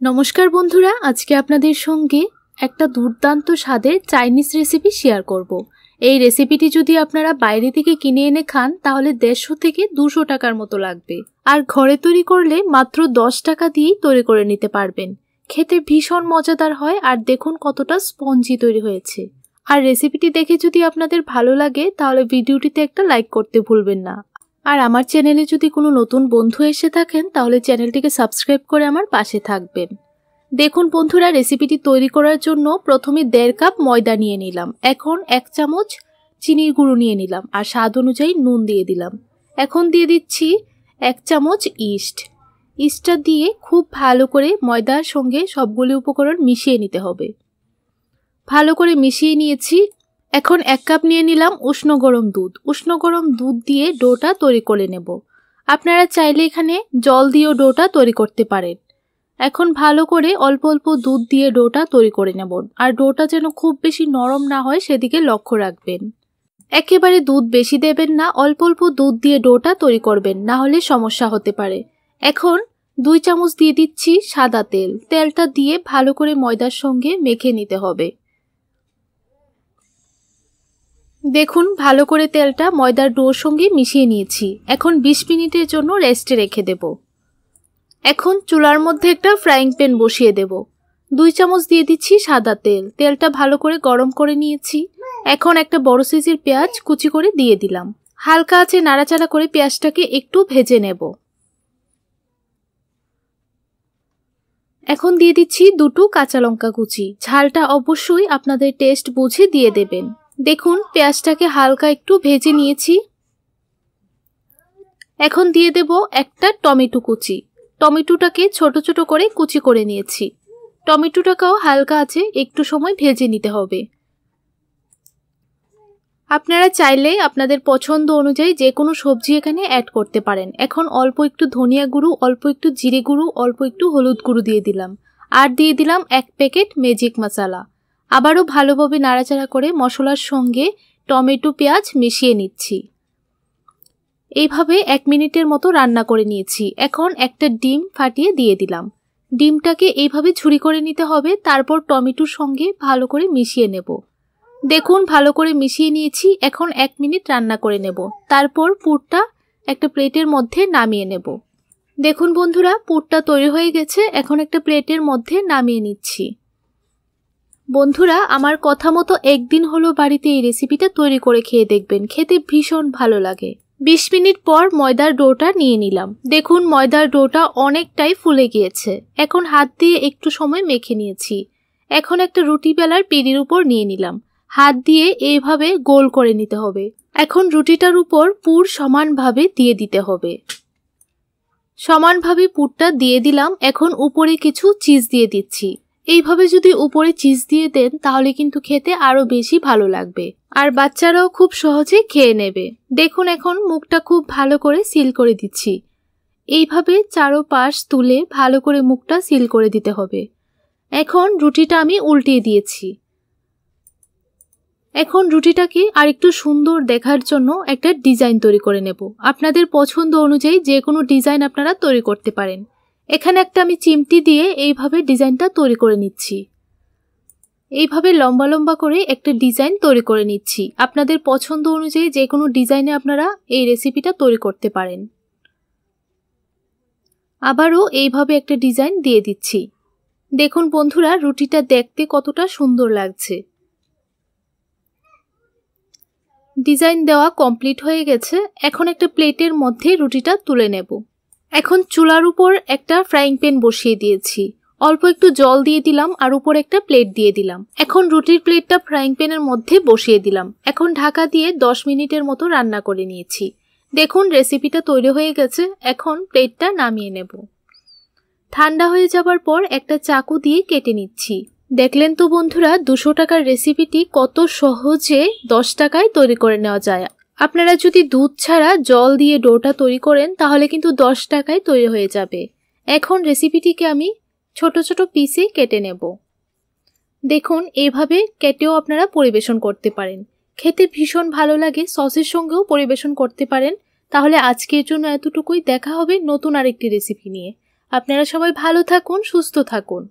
নমস্কার বন্ধুরা, আজকে আপনাদের সঙ্গে একটা দুর্দান্ত স্বাদের চাইনিজ রেসিপি শেয়ার করব। এই রেসিপিটি যদি আপনারা বাইরে থেকে কিনে এনে খান তাহলে 150 থেকে 200 টাকার মতো লাগবে, আর ঘরে তৈরি করলে মাত্র 10 টাকা দিয়েই তৈরি করে নিতে পারবেন। খেতে ভীষণ মজাদার হয়, আর দেখুন কতটা স্পঞ্জি তৈরি হয়েছে। আর রেসিপিটি দেখে যদি আপনাদের ভালো লাগে তাহলে ভিডিওটিতে একটা লাইক করতে ভুলবেন না। আর আমার চ্যানেলে যদি কোনো নতুন বন্ধু এসে থাকেন তাহলে চ্যানেলটিকে সাবস্ক্রাইব করে আমার পাশে থাকবেন। দেখুন বন্ধুরা, রেসিপিটি তৈরি করার জন্য প্রথমে 1.5 কাপ ময়দা নিয়ে নিলাম। এখন 1 চামচ চিনির গুঁড়ো নিয়ে নিলাম, আর স্বাদ অনুযায়ী নুন দিয়ে দিলাম। এখন দিয়ে দিচ্ছি 1 চামচ ইস্টটা দিয়ে খুব ভালো করে ময়দার সঙ্গে সবগুলো উপকরণ মিশিয়ে নিতে হবে। ভালো করে মিশিয়ে নিয়েছি। এখন 1 কাপ নিয়ে নিলাম উষ্ণ গরম দুধ দিয়ে ডোটা তৈরি করে নেব। আপনারা চাইলে এখানে জল দিয়েও ডোটা তৈরি করতে পারেন। এখন ভালো করে অল্প অল্প দুধ দিয়ে ডোটা তৈরি করে নেব, আর ডোটা যেন খুব বেশি নরম না হয় সেদিকে লক্ষ্য রাখবেন। একেবারে দুধ বেশি দেবেন না, অল্প অল্প দুধ দিয়ে ডোটা তৈরি করবেন, না হলে সমস্যা হতে পারে। এখন 2 চামচ দিয়ে দিচ্ছি সাদা তেল। তেলটা দিয়ে ভালো করে ময়দার সঙ্গে মেখে নিতে হবে। দেখুন ভালো করে তেলটা ময়দার ডোর সঙ্গে মিশিয়ে নিয়েছি। এখন 20 মিনিটের জন্য রেস্টে রেখে দেব। এখন চুলার মধ্যে একটা ফ্রাইং প্যান বসিয়ে দেব। 2 চামচ দিয়ে দিচ্ছি সাদা তেল। তেলটা ভালো করে গরম করে নিয়েছি। এখন একটা বড় সাইজের পেঁয়াজ কুচি করে দিয়ে দিলাম। হালকা আঁচে নাড়াচাড়া করে পেঁয়াজটাকে একটু ভেজে নেব। এখন দিয়ে দিচ্ছি 2টো কাঁচা লঙ্কা কুচি। ঝালটা অবশ্যই আপনাদের টেস্ট বুঝে দিয়ে দেবেন। দেখুন পেঁয়াজটাকে হালকা একটু ভেজে নিয়েছি। এখন দিয়ে দেব একটা টমেটো কুচি। টমেটোটাকে ছোট ছোট করে কুচি করে নিয়েছি। টমেটোটাকেও হালকা আছে একটু সময় ভেজে নিতে হবে। আপনারা চাইলে আপনাদের পছন্দ অনুযায়ী যে কোনো সবজি এখানে অ্যাড করতে পারেন। এখন অল্প একটু ধনিয়া গুঁড়ো, অল্প একটু জিরে গুঁড়ো, অল্প একটু হলুদ গুঁড়ো দিয়ে দিলাম, আর দিয়ে দিলাম 1 প্যাকেট ম্যাজিক মশলা। আবারও ভালোভাবে নাড়াচাড়া করে মশলার সঙ্গে টমেটো পেঁয়াজ মিশিয়ে নিচ্ছি। এইভাবে 1 মিনিটের মতো রান্না করে নিয়েছি। এখন একটা ডিম ফাটিয়ে দিয়ে দিলাম। ডিমটাকে এইভাবে ছুরি করে নিতে হবে, তারপর টমেটোর সঙ্গে ভালো করে মিশিয়ে নেব। দেখুন ভালো করে মিশিয়ে নিয়েছি। এখন 1 মিনিট রান্না করে নেব, তারপর পুরটা একটা প্লেটের মধ্যে নামিয়ে নেব। দেখুন বন্ধুরা, পুরটা তৈরি হয়ে গেছে। এখন একটা প্লেটের মধ্যে নামিয়ে নিচ্ছি। বন্ধুরা, আমার কথা মতো একদিন হলো বাড়িতে এই রেসিপিটা তৈরি করে খেয়ে দেখবেন, খেতে ভীষণ ভালো লাগে। 20 মিনিট পর ময়দার ডোটা নিয়ে নিলাম। দেখুন ময়দার ডোটা অনেকটাই ফুলে গিয়েছে। এখন হাত দিয়ে একটু সময় মেখে নিয়েছি। এখন একটা রুটি বেলার পিঁড়ির উপর নিয়ে নিলাম। হাত দিয়ে এইভাবে গোল করে নিতে হবে। এখন রুটিটার উপর পুর সমানভাবে দিয়ে দিতে হবে। সমানভাবে পুরটা দিয়ে দিলাম। এখন উপরে কিছু চিজ দিয়ে দিচ্ছি। এইভাবে যদি উপরে চিজ দিয়ে দেন তাহলে কিন্তু খেতে আরো বেশি ভালো লাগবে, আর বাচ্চারাও খুব সহজে খেয়ে নেবে। দেখুন এখন মুখটা খুব ভালো করে সিল করে দিচ্ছি। এইভাবে চারোপাশ তুলে ভালো করে মুখটা সিল করে দিতে হবে। এখন রুটিটা আমি উল্টিয়ে দিয়েছি। এখন রুটিটাকে আরেকটু সুন্দর দেখার জন্য একটা ডিজাইন তৈরি করে নেব। আপনাদের পছন্দ অনুযায়ী যে কোনো ডিজাইন আপনারা তৈরি করতে পারেন। এখানে একটা আমি চিমটি দিয়ে এইভাবে ডিজাইনটা তৈরি করে নিচ্ছি। এইভাবে লম্বা লম্বা করে একটা ডিজাইন তৈরি করে নিচ্ছি। আপনাদের পছন্দ অনুযায়ী যে কোনো ডিজাইনে আপনারা এই রেসিপিটা তৈরি করতে পারেন। আবারও এইভাবে একটা ডিজাইন দিয়ে দিচ্ছি। দেখুন বন্ধুরা, রুটিটা দেখতে কতটা সুন্দর লাগছে। ডিজাইন দেওয়া কমপ্লিট হয়ে গেছে। এখন একটা প্লেটের মধ্যে রুটিটা তুলে নেব। এখন চুলার উপর একটা ফ্রাইং প্যান বসিয়ে দিয়েছি। অল্প একটু জল দিয়ে দিলাম, আর উপর একটা প্লেট দিয়ে দিলাম। এখন রুটির প্লেটটা ফ্রাইং প্যানের মধ্যে বসিয়ে দিলাম। এখন ঢাকা দিয়ে 10 মিনিটের মতো রান্না করে নিয়েছি। দেখুন রেসিপিটা তৈরি হয়ে গেছে। এখন প্লেটটা নামিয়ে নেব। ঠান্ডা হয়ে যাবার পর একটা চাকু দিয়ে কেটে নিচ্ছি। দেখলেন তো বন্ধুরা, 200 টাকার রেসিপিটি কত সহজে 10 টাকায় তৈরি করে নেওয়া যায়। আপনারা যদি দুধ ছাড়া জল দিয়ে ডোটা তৈরি করেন তাহলে কিন্তু 10 টাকায় তৈরি হয়ে যাবে। এখন রেসিপিটিকে আমি ছোট ছোট পিসে কেটে নেব। দেখুন এইভাবে কেটেও আপনারা পরিবেশন করতে পারেন। খেতে ভীষণ ভালো লাগে। সসের সঙ্গেও পরিবেশন করতে পারেন। তাহলে আজকের জন্য এতটুকুই। দেখা হবে নতুন আরেকটি রেসিপি নিয়ে। আপনারা সবাই ভালো থাকুন, সুস্থ থাকুন।